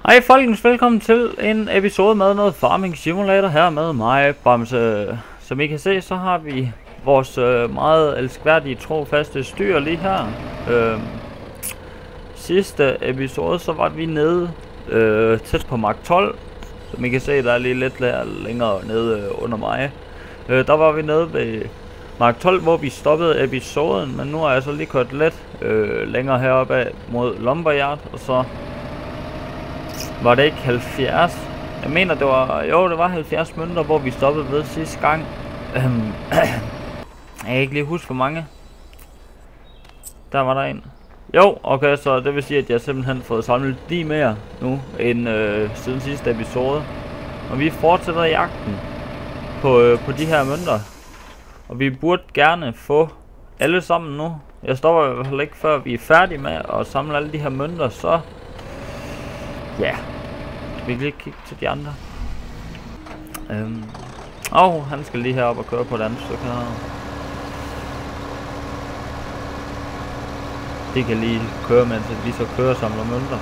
Hej folkens, velkommen til en episode med noget Farming Simulator her med mig, Bamse. Som I kan se, så har vi vores meget elskværdige trofaste styr lige her. Sidste episode, så var vi nede tæt på Mark 12. Som I kan se, der er lige lidt længere nede under mig. Der var vi nede ved Mark 12, hvor vi stoppede episoden, men nu har jeg så lige kørt lidt længere heroppe af mod Lumberyard, og så var det ikke 70? Jeg mener det var 70 mønter, hvor vi stoppede ved sidste gang. Jeg kan ikke lige huske hvor mange. Der var der en. Jo, okay, så det vil sige at jeg simpelthen har fået samlet de mere nu end siden sidste episode. Og vi fortsætter jagten på de her mønter. Og vi burde gerne få alle sammen nu. Jeg stopper i hvert fald ikke før vi er færdige med at samle alle de her mønter, så ja. Vi kan lige kigge til de andre. Han skal lige herop og køre på et andet stykke her. Det kan lige køre, mens vi så kører og samler mønter.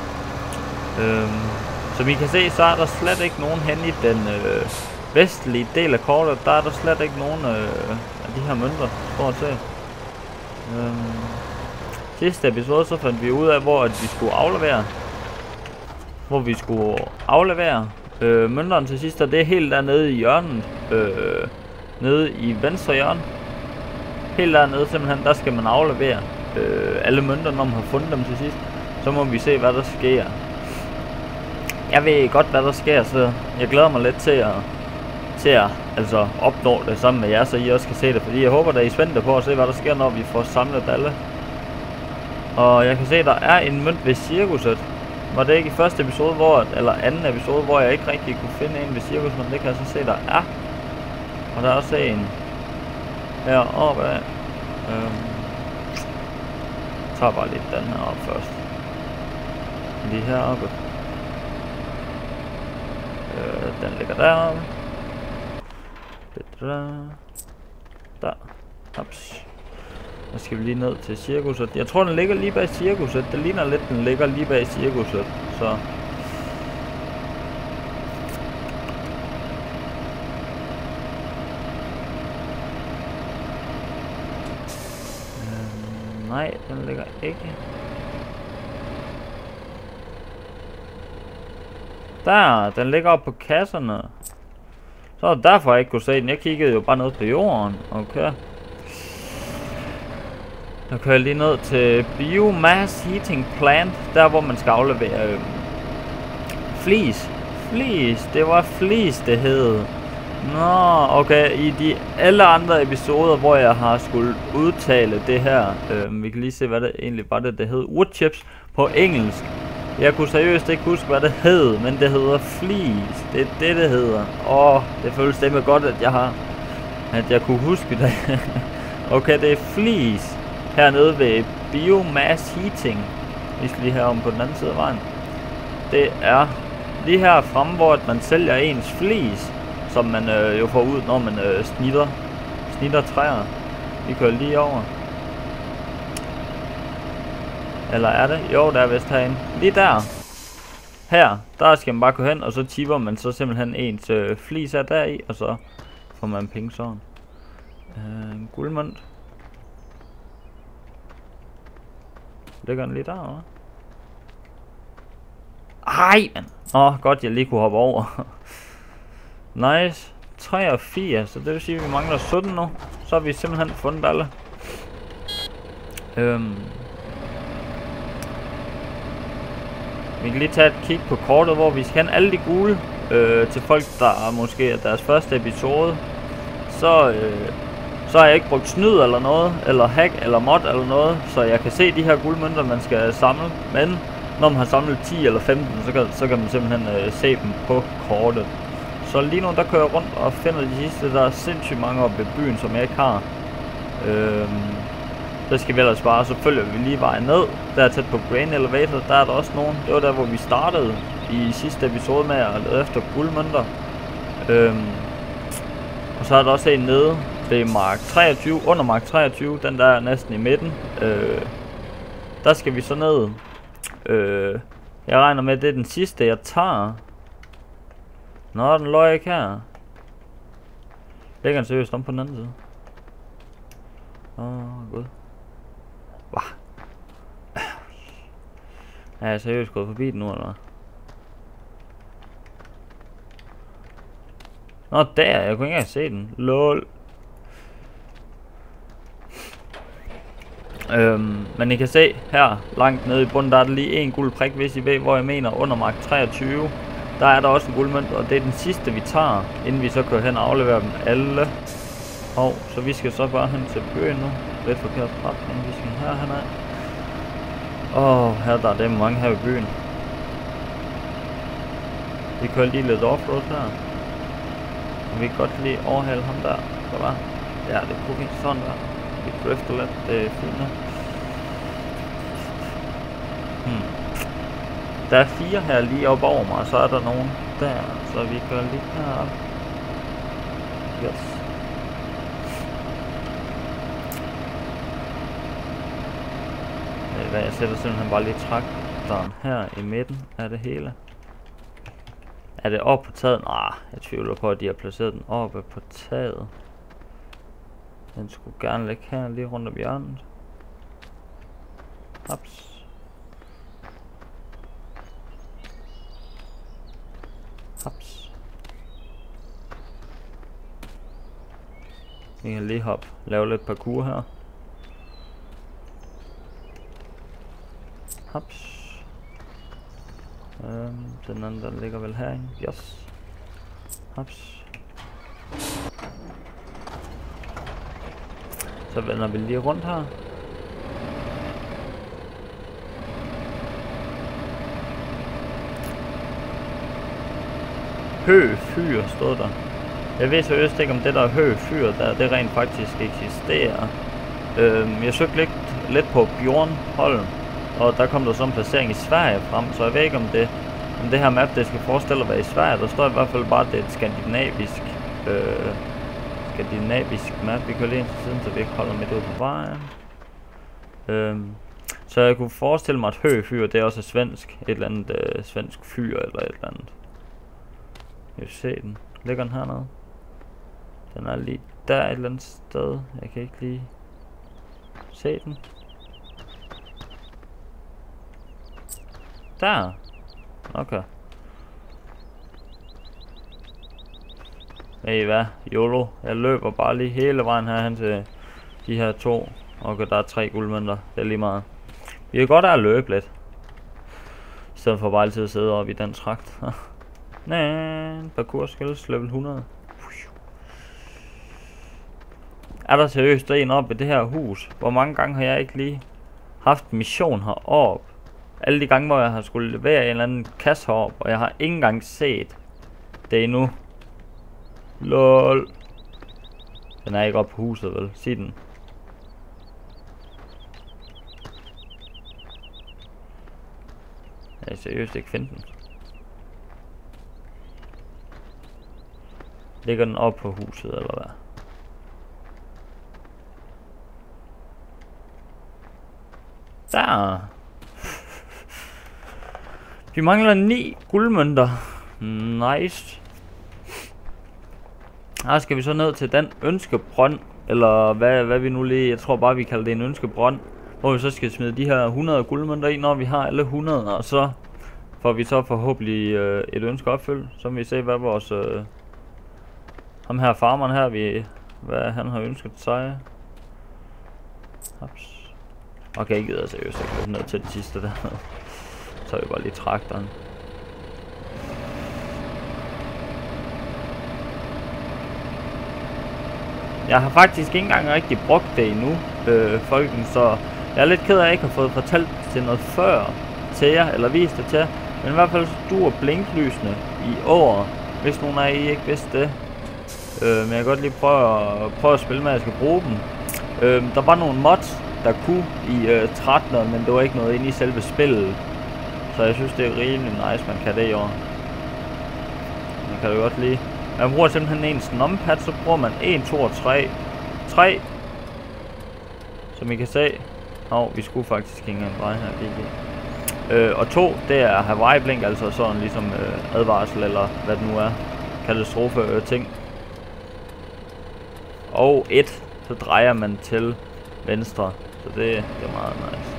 Som I kan se, så er der slet ikke nogen hen i den vestlige del af kortet. Der er der slet ikke nogen af de her mønter, stort set. Sidste episode, så fandt vi ud af, hvor vi skulle aflevere. Mønterne til sidst, og det er helt dernede i hjørnet. Nede i venstre hjørne. Helt dernede simpelthen, der skal man aflevere alle mønterne, når man har fundet dem til sidst. Så må vi se, hvad der sker. Jeg ved godt, hvad der sker, så jeg glæder mig lidt til at altså opnå det sammen med jer, så I også kan se det. Fordi jeg håber, at I er spændte på at se, hvad der sker, når vi får samlet alle. Og jeg kan se, at der er en mønt ved cirkuset. Var det ikke i første episode, eller anden episode, hvor jeg ikke rigtig kunne finde en ved cirkus, men det kan jeg så se, der er. Og der er også en heroppe af. Jeg tager bare lidt den her op først. Lige heroppe. Den ligger deroppe. Der. Ups. Så skal vi lige ned til cirkuset. Jeg tror, den ligger lige bag cirkuset. Det ligner lidt, den ligger lige bag cirkuset. Så nej, den ligger ikke. Der, den ligger oppe på kasserne. Så er det derfor jeg ikke kunne se den. Jeg kiggede jo bare ned på jorden. Okay. Der kører jeg lige ned til Biomass Heating Plant, der hvor man skal aflevere flis. Det var flis, det hed. Nå, okay, i de alle andre episoder, hvor jeg har skulle udtale det her, vi kan lige se, hvad det egentlig var, det hed wood chips på engelsk. Jeg kunne seriøst ikke huske, hvad det hed, men det hedder flis. Det er det hedder. Det føles det godt, at jeg kunne huske det. Okay, det er flis. Hernede ved Biomass Heating. Vi skal lige herom på den anden side af vejen. Det er lige her fremme, hvor man sælger ens flis, som man jo får ud, når man snitter træer. Vi kører lige over. Eller er det? Jo, der er vist herinde. Lige der. Her, der skal man bare gå hen, og så tipper man så simpelthen ens flis er deri, og så får man penge sådan. En guldmønt. Ligger den lige der, eller? Ej, man. Godt, jeg lige kunne hoppe over. Nice. 83, så det vil sige, at vi mangler 17 nu. Så har vi simpelthen fundet alle. Vi kan lige tage et kig på kortet, hvor vi skal alle de gule. Til folk, der måske er deres første episode. Så har jeg ikke brugt snyd eller noget, eller hack eller mod eller noget, så jeg kan se de her guldmønter, man skal samle. Men når man har samlet 10 eller 15, så kan man simpelthen se dem på kortet. Så lige nu, der kører jeg rundt og finder de sidste. Der er sindssygt mange oppe ved byen, som jeg ikke har. Der skal vi ellers bare, så følger vi lige vejen ned. Der er tæt på Grain Elevator, der er der også nogen. Det var der, hvor vi startede i sidste episode med at lede efter guldmønter. Og så er der også en nede ved Mark 23, under Mark 23, den der er næsten i midten. Der skal vi så ned Jeg regner med, at det er den sidste, jeg tager. Nå, den løg ikke her. Ligger den seriøst om på den anden side? Gud. Hvad? Er jeg seriøst gået forbi den nu, eller hvad? Nå, der. Jeg kunne ikke engang se den. Lol. Men I kan se her, langt nede i bunden, der er der lige en guld prik, hvis I ved, hvor jeg mener, under mark 23. Der er der også en guldmønt, og det er den sidste, vi tager, inden vi så kører hen og afleverer dem alle. Og så vi skal så bare hen til byen nu. Lidt forkert retning, vi skal herhen af. Her der er det mange her i byen. Vi kører lige lidt offroad her. Og vi kan godt lige overhale ham der. Så var. Ja, det kunne vi sådan der. Vi drifter lidt, det er fint nu. Der er 4 her lige oppe over mig, og så er der nogen der. Så vi kører lige herop. Yes. Jeg sætter simpelthen bare lige traktoren her i midten af det hele. Er det oppe på taget? Nej, jeg tvivler på, at de har placeret den oppe på taget. Den skulle gerne ligge her lige rundt om hjørnet. Haps. Haps. Vi kan lige hoppe, lave lidt parkour her. Haps. Den anden der ligger vel herinde. Yes. Haps. Så vender vi lige rundt her. Hø fyr stod der. Jeg ved seriøst ikke om det der hø fyr der, det rent faktisk eksisterer. Jeg søgte lidt på Bjørnholm, og der kom der så en placering i Sverige frem, så jeg ved ikke om det her map det skal forestille at være i Sverige. Der står i hvert fald bare at det er et skandinavisk map. Vi kører lige ind til siden, så vi ikke holder midt ude på vejen. Så jeg kunne forestille mig at høfyr det er også svensk, et eller andet svensk fyr eller et eller andet. Jeg vil se den. Ligger den hernede? Den er lige der et eller andet sted. Jeg kan ikke lige se den. Der. Okay. Ved I hvad? YOLO. Jeg løber bare lige hele vejen herhen til de her 2. Okay, der er 3 guldmønter. Det er lige meget. Vi kan godt løbe lidt. I stedet for bare altid at sidde oppe i den trakt. Nej, parkour skills level 100. Er der seriøst en oppe i det her hus? Hvor mange gange har jeg ikke lige haft mission heroppe? Alle de gange, hvor jeg har skulle levere en eller anden kasse heroppe, og jeg har ikke engang set det endnu. LOL. Den er ikke oppe på huset, vel? Sig den. Jeg kan seriøst ikke finde den. Ligger den oppe på huset, eller hvad? Der. Vi mangler 9 guldmønter. Nice. Her skal vi så ned til den ønskebrønd. Eller hvad vi nu lige... Jeg tror bare vi kalder det en ønskebrønd. Hvor vi så skal smide de her 100 guldmønter i, når vi har alle 100. Og så får vi så forhåbentlig et ønske opfyldt. Så vil vi se hvad vores... ham her farmeren her, hvad han har ønsket sig. Hops. Okay, jeg gider seriøst ikke løbe ned til det sidste der. Så er vi bare lige traktoren. Jeg har faktisk ikke engang rigtig brugt det endnu, folken, så jeg er lidt ked af, at jeg ikke har fået fortalt til noget før til jer, eller vist det til jer. Men i hvert fald så duer blinklysene i år, hvis nogen af I ikke vidste det. Men jeg kan godt lige prøve at spille med, at jeg skal bruge dem. Der var nogle mods, der kunne i 13'eren, men det var ikke noget inde i selve spillet. Så jeg synes, det er rimelig nice, man kan det i år. Man kan det godt lide. Man bruger simpelthen en numpad, så bruger man 1, 2 og 3. 3. Som I kan se. Vi skulle faktisk ikke engang dreje her, GG. Og 2, det er Hawaii-blink, altså sådan ligesom advarsel, eller hvad det nu er, katastrofe-ting. Og 1, så drejer man til venstre, så det er meget nice.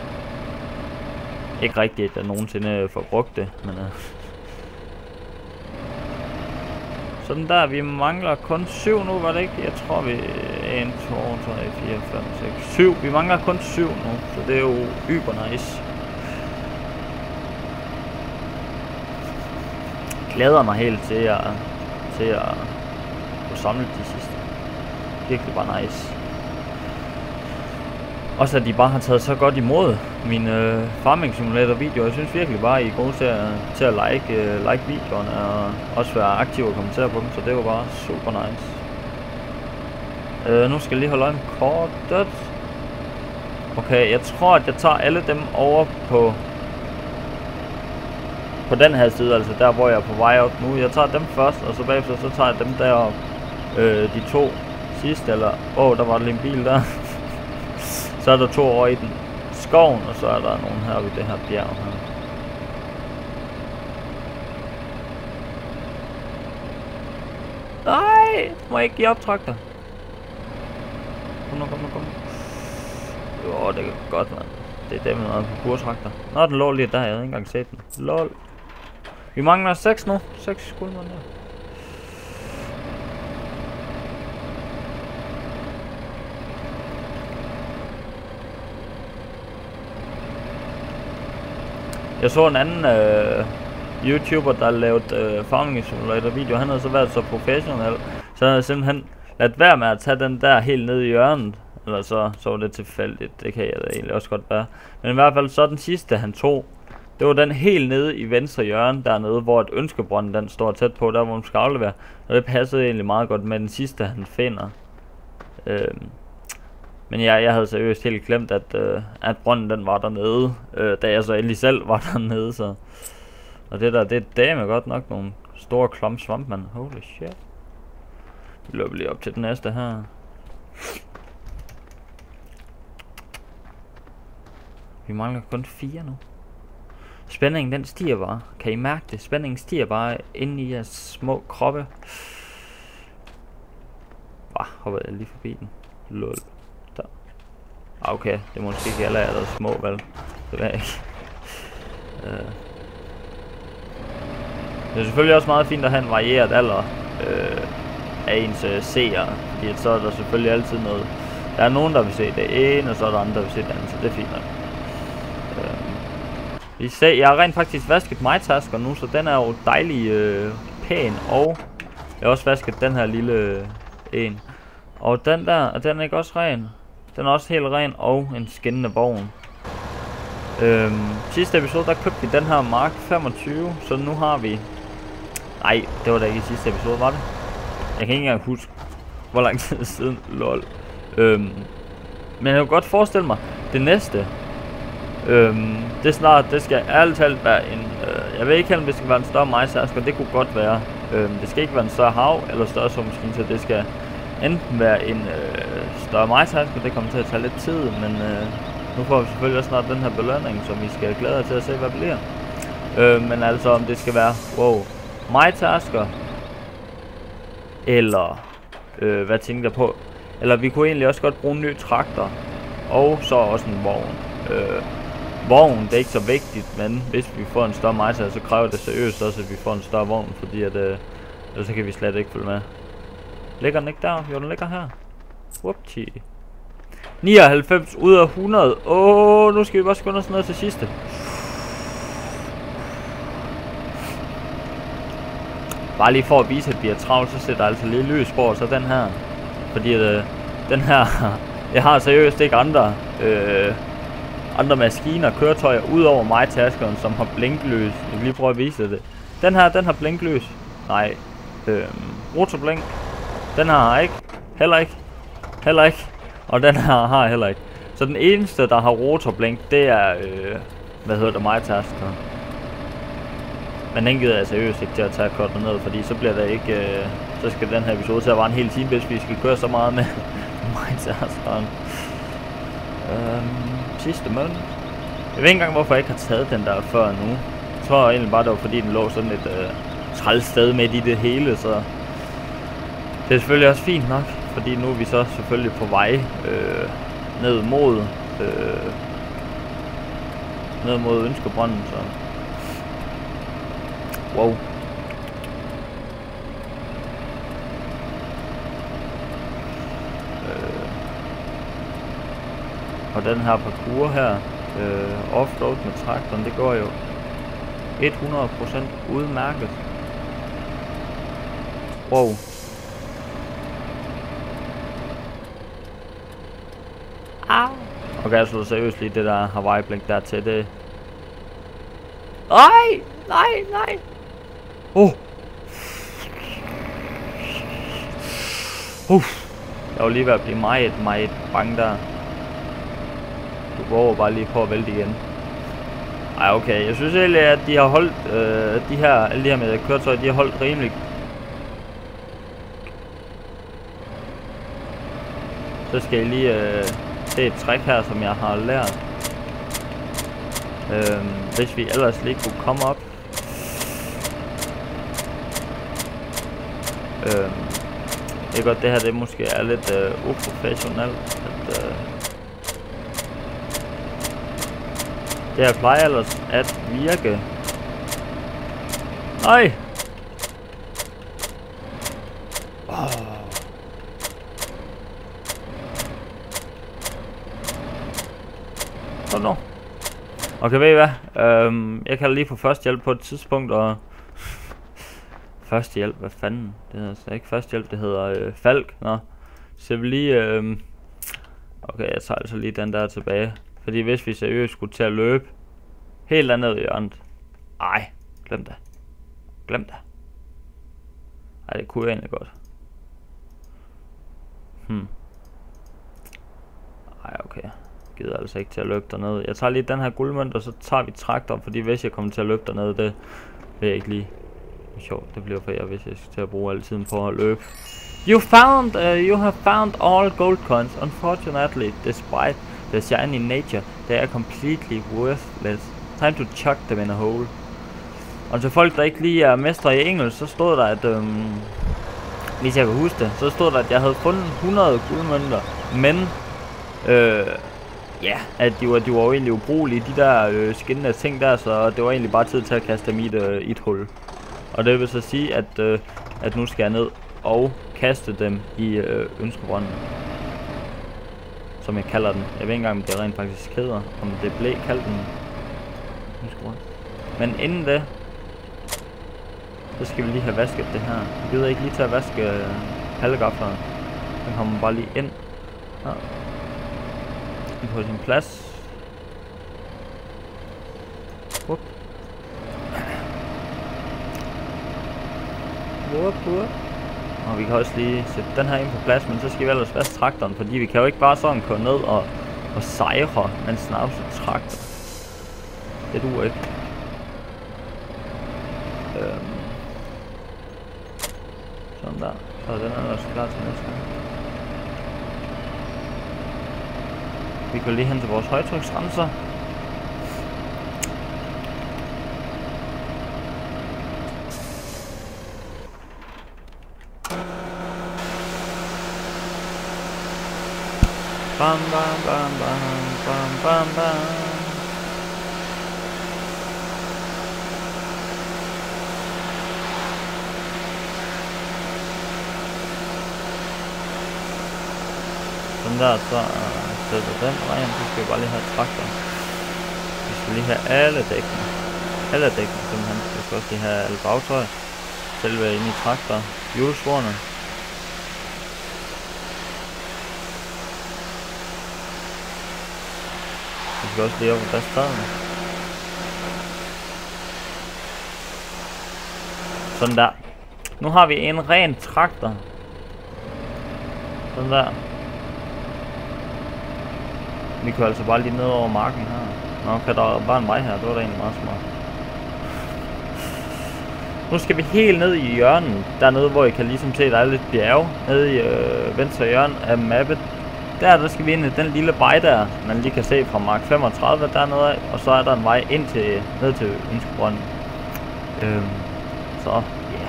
Ikke rigtigt, at jeg nogensinde får brugt det, men sådan der, vi mangler kun 7 nu, var det ikke? Jeg tror vi 1, 2, 3, 4, 5, 6, 7. Vi mangler kun 7 nu, så det er jo yber nice. Glæder mig helt til at få samlet de sidste. Virkelig bare nice. Også at de bare har taget så godt imod mine farming simulator videoer. Jeg synes virkelig bare, I er gode til at like videoerne og også være aktive og kommentere på dem, så det var bare super nice. Nu skal jeg lige holde øje med kortet. Okay, jeg tror at jeg tager alle dem over på den her side, altså der hvor jeg er på vej op nu. Jeg tager dem først, og så bagefter så tager jeg dem derop. De 2 sidste, eller der var lige en bil der. Så er der 2 over i den skoven, og så er der nogen her ved det her bjerg her. Nej, må jeg ikke give optrakter. Kom nu. Jo, det er godt, mand. Det er dem med noget på kurtrakter. Nå, den lå lige der, jeg havde ikke engang set den. Lol. Vi mangler 6 nu. 6 skuldmænd der. Jeg så en anden YouTuber, der lavede farming simulator video. Han havde så været så professionel, så han havde simpelthen ladt være med at tage den der helt ned i hjørnet. Eller så var det tilfældigt, det kan jeg da egentlig også godt være. Men i hvert fald så den sidste han tog, det var den helt nede i venstre hjørne dernede, hvor et ønskebrønd den står tæt på, der hvor man skal aflevere. Og det passede egentlig meget godt med den sidste han finder. Men jeg havde seriøst helt glemt, at brønden den var dernede, da jeg så endelig selv var dernede, så. Og det der, det er dame godt nok nogle store klump svamp, man. Holy shit. Vi løber lige op til den næste her. Vi mangler kun 4 nu. Spændingen den stiger bare. Kan I mærke det? Spændingen stiger bare inde i jeres små kroppe. Hoppede jeg lige forbi den. Lol. Der. Okay, det er måske ikke alle af der små, vel? Det er ikke. Det er selvfølgelig også meget fint at have en varieret alder af ens seere. Fordi så er der selvfølgelig altid noget. Der er nogen, der vil se det ene, og så er der andre, der vil se det andet, så det er fint nok. Jeg har rent faktisk vasket MyTasker nu, så den er jo dejlig pæn, og jeg har også vasket den her lille en. Og den der, den er ikke også ren? Den er også helt ren, og en skinnende vogn. Sidste episode, der købte vi den her Mark 25, så nu har vi. Nej, det var da ikke i sidste episode, var det? Jeg kan ikke engang huske, hvor lang tid siden, lol. Men jeg kan godt forestille mig, det næste, det skal ærligt talt være en, jeg ved ikke helt, om det skal være en større MyTasker, det kunne godt være. Det skal ikke være en større hav, eller større sovemaskine, så det skal enten være en større MyTasker, det kommer til at tage lidt tid, men nu får vi selvfølgelig også snart den her belønning, som vi skal glæde os til at se, hvad det bliver. Men altså, om det skal være, MyTasker, eller, hvad tænker jeg på? Eller vi kunne egentlig også godt bruge en ny traktor, og så også en vogn. Vogn, det er ikke så vigtigt, men hvis vi får en større MyTasker, så kræver det seriøst også, at vi får en større vogn, fordi at, ellers så kan vi slet ikke følge med. Ligger den ikke der? Jo, den ligger her. Whoopty. 99 ud af 100. Nu skal vi bare skynde os ned til sidste. Bare lige for at vise, at vi er travlt, så sætter jeg altså lige lys på, så den her. Fordi den her, jeg har seriøst ikke andre maskiner og køretøjer ud over MyTaskeren, som har blinklys. Jeg vil lige prøve at vise det. Den her, den har blinklys. Nej. Rotorblink. Den her har ikke. Heller ikke. Og den her har heller ikke. Så den eneste, der har rotorblink, det er, MyTaskeren. Men den gider jeg seriøst ikke til at tage kortet ned, fordi så bliver der ikke, så skal den her episode til at vare en hel time, hvis vi skal køre så meget med MyTaskeren. Sidste mønt. Jeg ved ikke engang, hvorfor jeg ikke har taget den der før nu. Jeg tror egentlig bare, det var fordi, den lå sådan et træls sted midt i det hele, så det er selvfølgelig også fint nok, fordi nu er vi så selvfølgelig på vej ned mod Ønskebrønden, så wow. Og den her parkour her, offroad med traktoren, det går jo 100% udmærket. Wow. Okay, så seriøst lige det der Hawaii-blink der til det. Nej. Jeg var lige ved at blive meget bange der. Du går bare lige på at vælte igen. Ej, okay. Jeg synes egentlig, at de har holdt alle de her med køretøjer, de har holdt rimeligt. Så skal jeg lige se et træk her, som jeg har lært. Hvis vi ellers lige kunne komme op. Det er godt, det her det måske er lidt uprofessionelt. Det her plejer ellers at virke. Nej! No. Okay, ved I hvad? Jeg kalder lige på førstehjælp på et tidspunkt, og førstehjælp, hvad fanden? Det hedder ikke førstehjælp, det hedder Falk. Nå. Så vi lige okay, jeg tager altså lige den der tilbage. Fordi hvis vi seriøst skulle til at løbe helt dernede i hjørnet. Ej, glem det. Ej, det kunne jeg egentlig godt. Ej, okay. Gider altså ikke til at løbe dernede. Jeg tager lige den her guldmønt, og så tager vi traktor, fordi hvis jeg kommer til at løbe dernede, det vil jeg ikke lige. Sjovt, det bliver for jer, hvis jeg skal til at bruge al tiden på at løbe. You have found all gold coins. Unfortunately, despite the shiny nature, they are completely worthless. Time to chuck them in a hole. Og til folk, der ikke lige er mestre i engelsk, så stod der, at hvis jeg kan huske det, så stod der, at jeg havde fundet 100 guldmønter, men ja, at de var jo egentlig ubrugelige, de der skinnende ting der, så det var egentlig bare tid til at kaste dem i et hul. Og det vil så sige, at nu skal jeg ned og kaste dem i Ønskebrønden, som jeg kalder den. Jeg ved ikke engang, om det rent faktisk hedder, om det blev kaldt den Ønskebrønden. Men inden det, så skal vi lige have vasket det her. Jeg gider ikke lige til at vaske pallegafleren. Den kommer bare lige ind. Ja. På sin plads. Whoop. Og vi kan også lige sætte den her ind på plads, men så skal vi ellers vaske traktoren, fordi vi kan jo ikke bare sådan køre ned og sejre, men snavse traktor. Det duer ikke. Sådan der. Så den er også klar til næste gang. Vi går lige hen til vores højtryksrenser. Bam bam bam bam bam bam bam. Sådan der, så sætter den vejen, så skal vi bare lige have traktor. Vi skal lige have alle dækkene. Alle dækkene simpelthen. Vi skal også lige have alle bagtøj. Selve inde i traktor. Hjulsporene. Vi skal også lige op på bastaderne. Sådan der. Nu har vi en ren traktor. Sådan der. Vi kører altså bare lige ned over marken her. Nå, kan der bare en vej her, det var da egentlig meget smart. Nu skal vi helt ned i hjørnet, dernede hvor I kan ligesom se, der er lidt bjerge. Nede i venstre hjørne af mappet, Der skal vi ind i den lille vej der, man lige kan se fra Mark 35 dernede af, og så er der en vej ind til, ned til Ønskebrønden. Så, ja.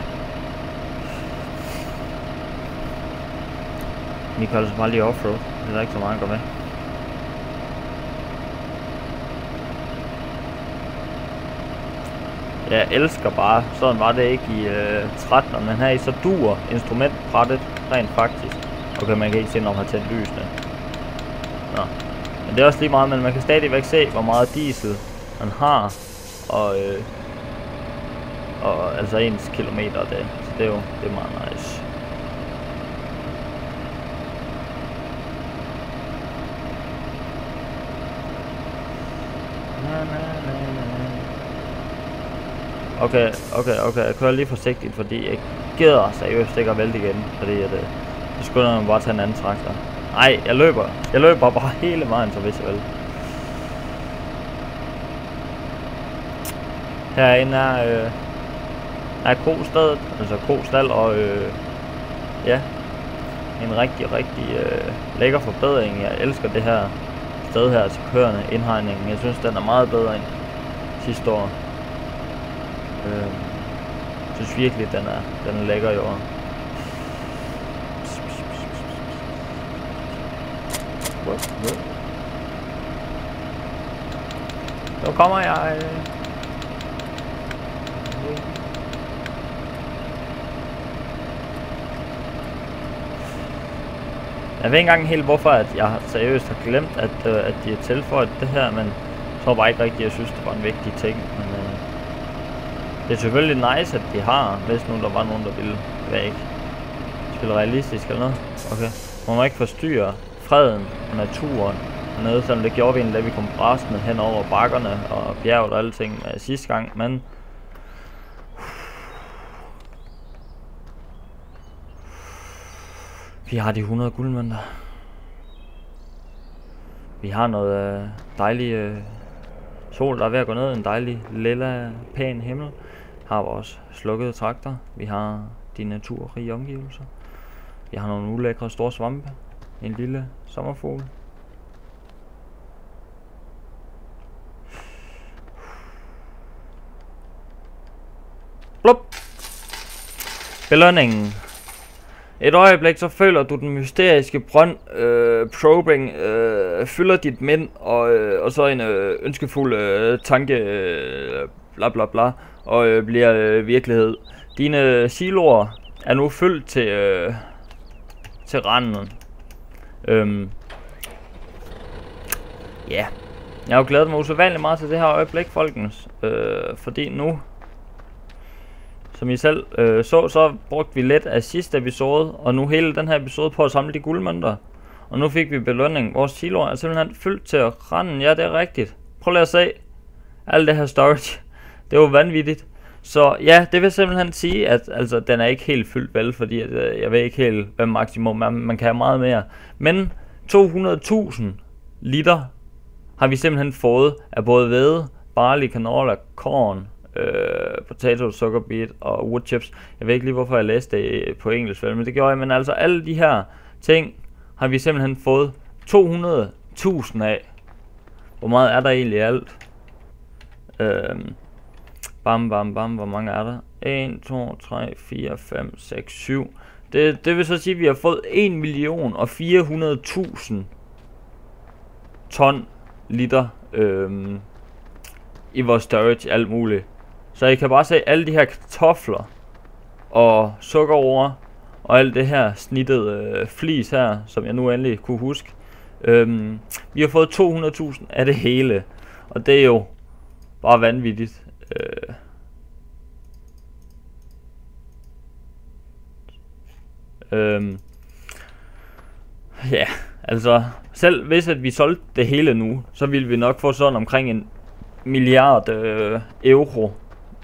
Vi kører altså bare lige offroad, det er der ikke så meget at gå med. Jeg elsker bare, sådan var det ikke i 13'erne, men her i så duer instrumentbrættet rent faktisk. Okay, man kan ikke se, når man har tændt lysene. Nå. Men det er også lige meget, men man kan stadigvæk se, hvor meget diesel man har, og altså ens kilometer af det. Så det er jo meget nice. Okay, jeg kører lige forsigtigt, fordi jeg gider seriøst ikke at vælte igen, fordi det skulle man bare tage en anden traktor. Nej, jeg løber bare hele vejen, så hvis jeg vil. Herinde er kostedet, altså kostal, og ja, en rigtig lækker forbedring. Jeg elsker det her sted her til kørende indhegningen. Jeg synes, den er meget bedre end sidste år. Jeg synes virkelig, den er lækker i år. Nu kommer jeg. Jeg ved ikke engang helt hvorfor, at jeg seriøst har glemt, at de har tilføjet det her, men jeg tror bare ikke rigtigt, at jeg synes, det var en vigtig ting. Men det er selvfølgelig nice, at de har, hvis nu der var nogen, der ville væk. Spille realistisk eller noget. Okay. Man må ikke forstyrre freden og naturen hernede, selvom det gjorde vi egentlig, da vi kom brasende hen over bakkerne og bjerget og alting sidste gang, men vi har de 100 guldmønter. Vi har noget dejlig sol, der er ved at gå ned, en dejlig lilla, pæn himmel. Har vores slukkede traktor. Vi har de naturrige omgivelser. Vi har nogle ulækre store svampe. En lille sommerfugl. Blup! Belønningen. Et øjeblik, så føler du den mysteriske brønd, probing, fylder dit mind, og så en ønskefuld tanke, bla bla bla, og bliver virkelighed. Dine siloer er nu fyldt til randen. Ja, jeg har jo glædet mig usædvanligt meget til det her øjeblik, folkens, fordi nu, som I selv så brugte vi lidt af sidste episode, og nu hele den her episode på at samle de guldmønter. Og nu fik vi belønning. Vores siloer er simpelthen fyldt til randen. Ja, det er rigtigt. Prøv lige at se. Alt det her storage. Det var vanvittigt. Så ja, det vil simpelthen sige, at altså, den er ikke helt fyldt vel, fordi at, jeg ved ikke helt, hvad maksimum er. Man kan have meget mere. Men 200.000 liter har vi simpelthen fået af både hvede, barley, canola, korn, potato, sukkerbeet og wood chips. Jeg ved ikke lige hvorfor jeg læste det på engelsk, men det gjorde jeg. Men altså alle de her ting har vi simpelthen fået 200.000 af. Hvor meget er der egentlig alt? Bam, hvor mange er der? 1, 2, 3, 4, 5, 6, 7. Det vil så sige, at vi har fået 1.400.000 ton liter i vores storage, alt muligt. Så I kan bare se alle de her kartofler og sukkerroer og alt det her snittede flis her, som jeg nu endelig kunne huske. Vi har fået 200.000 af det hele, og det er jo bare vanvittigt. Ja, altså selv hvis at vi solgte det hele nu, så ville vi nok få sådan omkring en milliard euro.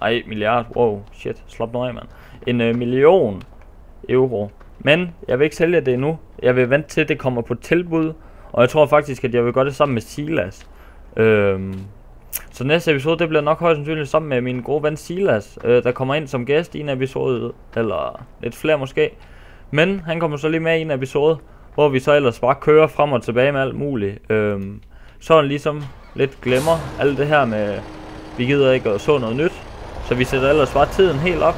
Ej, milliard, wow, shit, slap nu af, mand. En million euro. Men jeg vil ikke sælge det endnu. Jeg vil vente til det kommer på tilbud. Og jeg tror faktisk, at jeg vil gøre det sammen med Silas. Så næste episode, det bliver nok højst sandsynligt sammen med min gode ven Silas, der kommer ind som gæst i en episode, eller lidt flere måske. Men han kommer så lige med i en episode, hvor vi så ellers bare kører frem og tilbage med alt muligt. Så ligesom lidt glemmer alt det her med, vi gider ikke at så noget nyt. Så vi sætter ellers bare tiden helt op,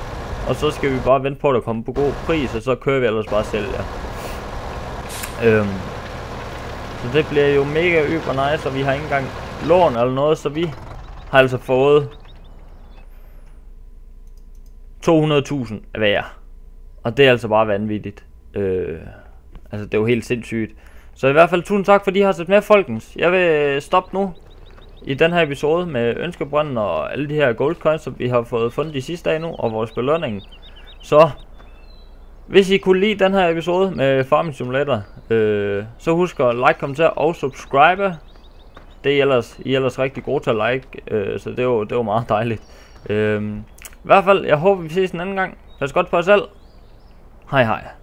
og så skal vi bare vente på, at der kommer på god pris, og så kører vi ellers bare selv, ja. Så det bliver jo mega yber nice, og vi har ikke engang lån eller noget, så vi har altså fået 200.000 af hver. Og det er altså bare vanvittigt. Altså det er jo helt sindssygt. Så i hvert fald tusind tak, fordi I har set med, folkens. Jeg vil stoppe nu i den her episode med ønskebrønden og alle de her gold coins, som vi har fået fundet de sidste dage nu, og vores belønning. Så hvis I kunne lide den her episode med Farming Simulator, så husk at like, kommentere og subscribe. Det er I ellers rigtig gode til at like, så det var meget dejligt. I hvert fald, jeg håber vi ses en anden gang. Pas godt på jer selv. Hej hej.